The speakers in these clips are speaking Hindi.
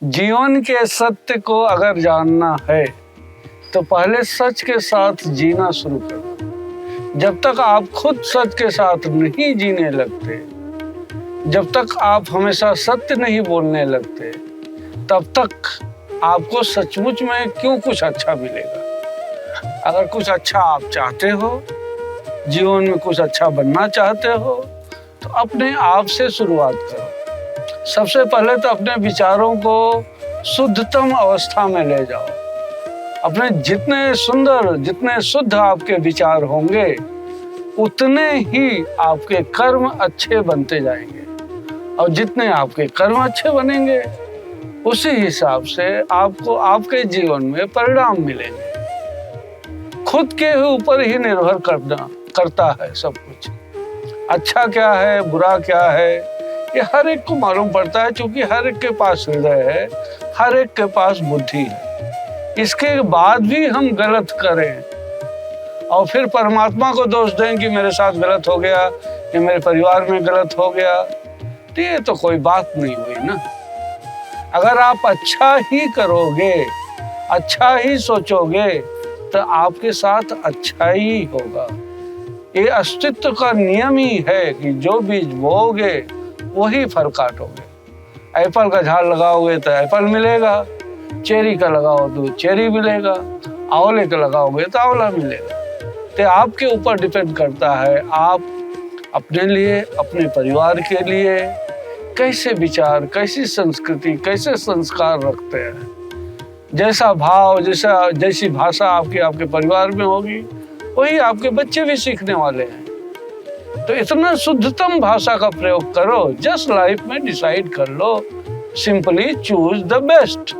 जीवन के सत्य को अगर जानना है तो पहले सच के साथ जीना शुरू करो। जब तक आप खुद सच के साथ नहीं जीने लगते, जब तक आप हमेशा सत्य नहीं बोलने लगते, तब तक आपको सचमुच में क्यों कुछ अच्छा मिलेगा। अगर कुछ अच्छा आप चाहते हो, जीवन में कुछ अच्छा बनना चाहते हो, तो अपने आप से शुरुआत करो। सबसे पहले तो अपने विचारों को शुद्धतम अवस्था में ले जाओ। अपने जितने शुद्ध आपके विचार होंगे, उतने ही आपके कर्म अच्छे बनते जाएंगे, और जितने आपके कर्म अच्छे बनेंगे, उसी हिसाब से आपको आपके जीवन में परिणाम मिलेंगे। खुद के ऊपर ही निर्भर करता है सब कुछ। अच्छा क्या है, बुरा क्या है, ये हर एक को मालूम पड़ता है, क्योंकि हर एक के पास हृदय है, हर एक के पास बुद्धि है। इसके बाद भी हम गलत करें और फिर परमात्मा को दोष दें कि मेरे साथ गलत हो गया, कि मेरे परिवार में गलत हो गया, तो ये तो कोई बात नहीं हुई ना। अगर आप अच्छा ही करोगे, अच्छा ही सोचोगे, तो आपके साथ अच्छा ही होगा। ये अस्तित्व का नियम ही है कि जो बीज बोओगे वही फल काटोगे। एप्पल का झाड़ लगाओगे तो एप्पल मिलेगा, चेरी का लगाओ तो चेरी मिलेगा, आंवले का लगाओगे तो आंवला मिलेगा। तो आपके ऊपर डिपेंड करता है आप अपने लिए, अपने परिवार के लिए कैसे विचार, कैसी संस्कृति, कैसे संस्कार रखते हैं। जैसा भाव, जैसी भाषा आपके परिवार में होगी, वही आपके बच्चे भी सीखने वाले हैं। तो इतना शुद्धतम भाषा का प्रयोग करो। जस्ट लाइफ में डिसाइड कर लो, सिंपली चूज द बेस्ट।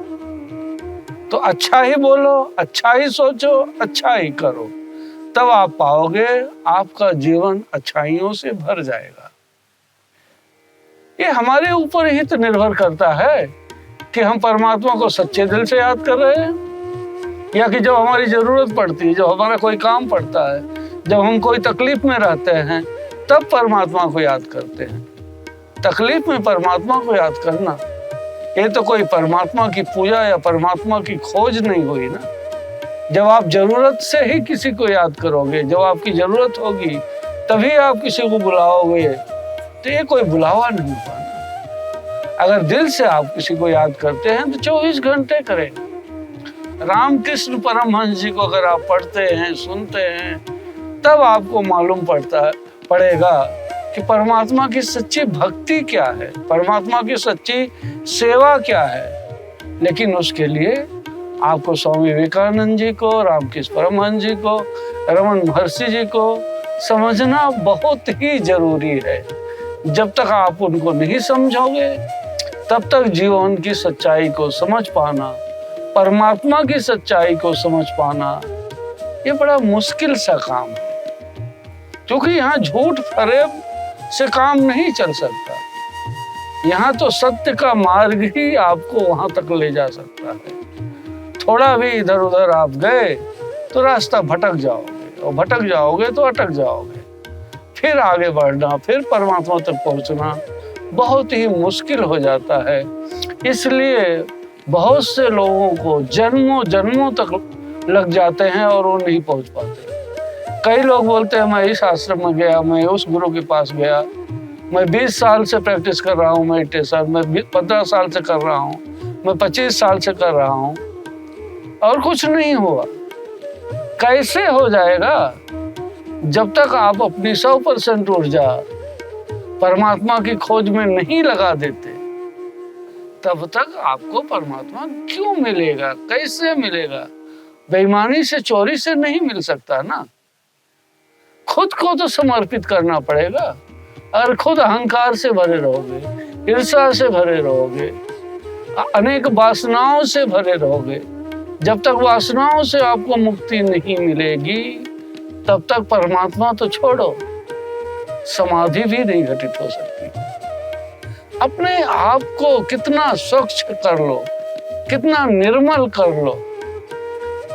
तो अच्छा ही बोलो, अच्छा ही सोचो, अच्छा ही करो, तब आप पाओगे आपका जीवन अच्छाइयों से भर जाएगा। ये हमारे ऊपर ही तो निर्भर करता है कि हम परमात्मा को सच्चे दिल से याद कर रहे हैं, या कि जब हमारी जरूरत पड़ती है, जब हमारा कोई काम पड़ता है, जब हम कोई तकलीफ में रहते हैं, तब परमात्मा को याद करते हैं। तकलीफ में परमात्मा को याद करना, ये तो कोई परमात्मा की पूजा या परमात्मा की खोज नहीं हुई ना। जब आप जरूरत से ही किसी को याद करोगे, जब आपकी जरूरत होगी तभी आप किसी को बुलाओगे, तो ये कोई बुलावा नहीं हुआ ना। अगर दिल से आप किसी को याद करते हैं तो 24 घंटे करें। रामकृष्ण परमहंस जी को अगर आप पढ़ते हैं, सुनते हैं, तब आपको मालूम पड़ेगा कि परमात्मा की सच्ची भक्ति क्या है, परमात्मा की सच्ची सेवा क्या है। लेकिन उसके लिए आपको स्वामी विवेकानंद जी को, रामकृष्ण परमहंस जी को, रमन महर्षि जी को समझना बहुत ही जरूरी है। जब तक आप उनको नहीं समझोगे, तब तक जीवन की सच्चाई को समझ पाना, परमात्मा की सच्चाई को समझ पाना, ये बड़ा मुश्किल सा काम है। क्योंकि यहाँ झूठ फरेब से काम नहीं चल सकता। यहाँ तो सत्य का मार्ग ही आपको वहां तक ले जा सकता है। थोड़ा भी इधर उधर आप गए तो रास्ता भटक जाओगे, और भटक जाओगे तो अटक जाओगे। फिर आगे बढ़ना, फिर परमात्मा तक पहुंचना बहुत ही मुश्किल हो जाता है। इसलिए बहुत से लोगों को जन्मों जन्मों तक लग जाते हैं और वो नहीं पहुंच पाते। कई लोग बोलते हैं मैं इस आश्रम में गया, मैं उस गुरु के पास गया, मैं 20 साल से प्रैक्टिस कर रहा हूँ मेडिटेशन, मैं 15 साल से कर रहा हूँ, मैं 25 साल से कर रहा हूँ, और कुछ नहीं हुआ। कैसे हो जाएगा? जब तक आप अपनी 100% ऊर्जा परमात्मा की खोज में नहीं लगा देते, तब तक आपको परमात्मा क्यों मिलेगा, कैसे मिलेगा? बेईमानी से, चोरी से नहीं मिल सकता ना। खुद को तो समर्पित करना पड़ेगा। और खुद अहंकार से भरे रहोगे, ईर्ष्या से भरे रहोगे, अनेक वासनाओं से भरे रहोगे, जब तक वासनाओं से आपको मुक्ति नहीं मिलेगी, तब तक परमात्मा तो छोड़ो, समाधि भी नहीं घटित हो सकती। अपने आप को कितना स्वच्छ कर लो, कितना निर्मल कर लो।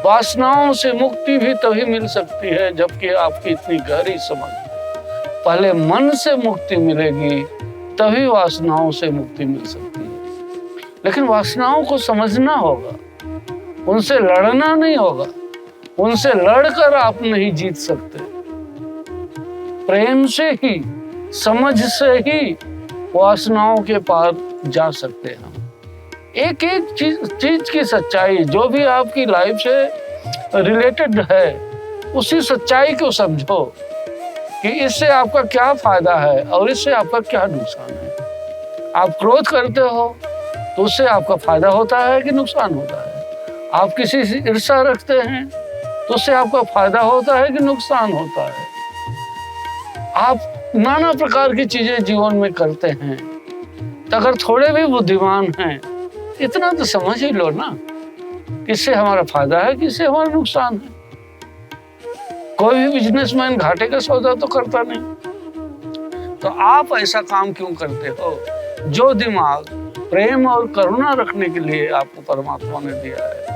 वासनाओं से मुक्ति भी तभी मिल सकती है जबकि आपकी इतनी गहरी समझ। पहले मन से मुक्ति मिलेगी, तभी वासनाओं से मुक्ति मिल सकती है। लेकिन वासनाओं को समझना होगा, उनसे लड़ना नहीं होगा। उनसे लड़कर आप नहीं जीत सकते। प्रेम से ही, समझ से ही वासनाओं के पार जा सकते हैं हम। एक एक चीज की सच्चाई जो भी आपकी लाइफ से रिलेटेड है, उसी सच्चाई को समझो कि इससे आपका क्या फायदा है और इससे आपका क्या नुकसान है। आप क्रोध करते हो तो उससे आपका फायदा होता है कि नुकसान होता है। आप किसी से ईर्ष्या रखते हैं तो उससे आपका फायदा होता है कि नुकसान होता है। आप नाना प्रकार की चीजें जीवन में करते हैं, तो अगर थोड़े भी बुद्धिमान हैं, इतना तो समझ ही लो ना, किससे हमारा फायदा है, किससे हमारा नुकसान है। कोई भी बिजनेसमैन घाटे का सौदा तो करता नहीं। तो आप ऐसा काम क्यों करते हो? जो दिमाग प्रेम और करुणा रखने के लिए आपको परमात्मा ने दिया है,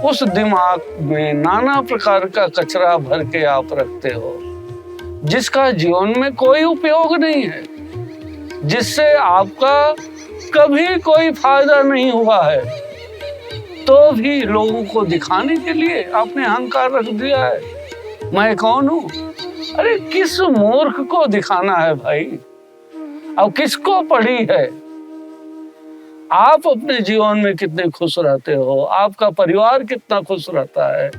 उस दिमाग में नाना प्रकार का कचरा भर के आप रखते हो, जिसका जीवन में कोई उपयोग नहीं है, जिससे आपका कभी कोई फायदा नहीं हुआ है, तो भी लोगों को दिखाने के लिए आपने अहंकार रख दिया है। मैं कौन हूं? अरे किस मूर्ख को दिखाना है भाई? अब किसको पड़ी है? आप अपने जीवन में कितने खुश रहते हो, आपका परिवार कितना खुश रहता है,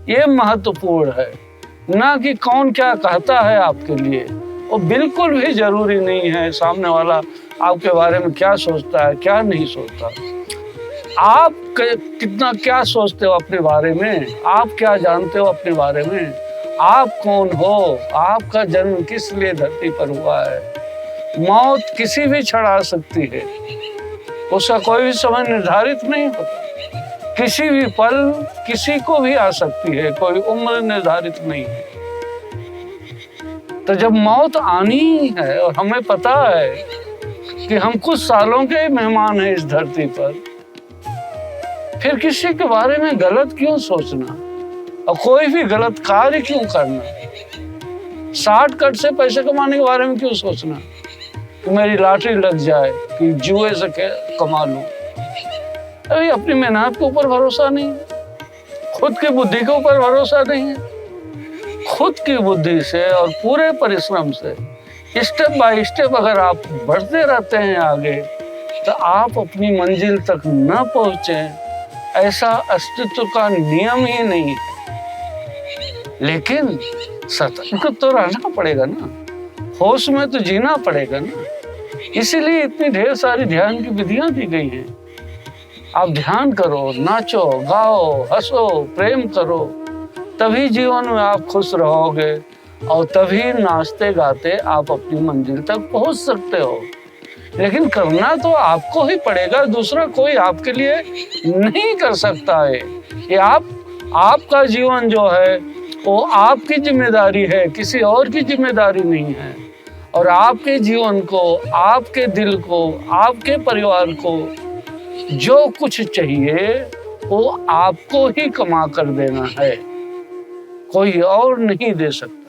ये महत्वपूर्ण है, ना कि कौन क्या कहता है आपके लिए। वो बिल्कुल भी जरूरी नहीं है सामने वाला आपके बारे में क्या सोचता है, क्या नहीं सोचता। आप कितना क्या सोचते हो अपने बारे में, आप क्या जानते हो अपने बारे में, आप कौन हो, आपका जन्म किस लिए धरती पर हुआ है। मौत किसी भी क्षण आ सकती है, उसका कोई भी समय निर्धारित नहीं होता। किसी भी पल किसी को भी आ सकती है, कोई उम्र निर्धारित नहीं है। तो जब मौत आनी ही है और हमें पता है कि हम कुछ सालों के मेहमान हैं इस धरती पर, फिर किसी के बारे में गलत क्यों सोचना और कोई भी गलत कार्य क्यों करना? शॉर्टकट से पैसे कमाने के बारे में क्यों सोचना कि मेरी लॉटरी लग जाए, कि जुए से कमा लूं। अभी अपनी मेहनत के ऊपर भरोसा नहीं, खुद की बुद्धि के ऊपर भरोसा नहीं है। खुद की बुद्धि से और पूरे परिश्रम से स्टेप बाय स्टेप अगर आप बढ़ते रहते हैं आगे, तो आप अपनी मंजिल तक न पहुंचे, ऐसा अस्तित्व का नियम ही नहीं है। लेकिन सतर्क तो रहना पड़ेगा ना, होश में तो जीना पड़ेगा ना। इसीलिए इतनी ढेर सारी ध्यान की विधियां दी गई हैं। आप ध्यान करो, नाचो, गाओ, हंसो, प्रेम करो, तभी जीवन में आप खुश रहोगे और तभी नाचते गाते आप अपनी मंजिल तक पहुंच सकते हो। लेकिन करना तो आपको ही पड़ेगा, दूसरा कोई आपके लिए नहीं कर सकता है। ये आपका जीवन जो है वो आपकी जिम्मेदारी है, किसी और की जिम्मेदारी नहीं है। और आपके जीवन को, आपके दिल को, आपके परिवार को जो कुछ चाहिए वो आपको ही कमा कर देना है, कोई और नहीं दे सकता।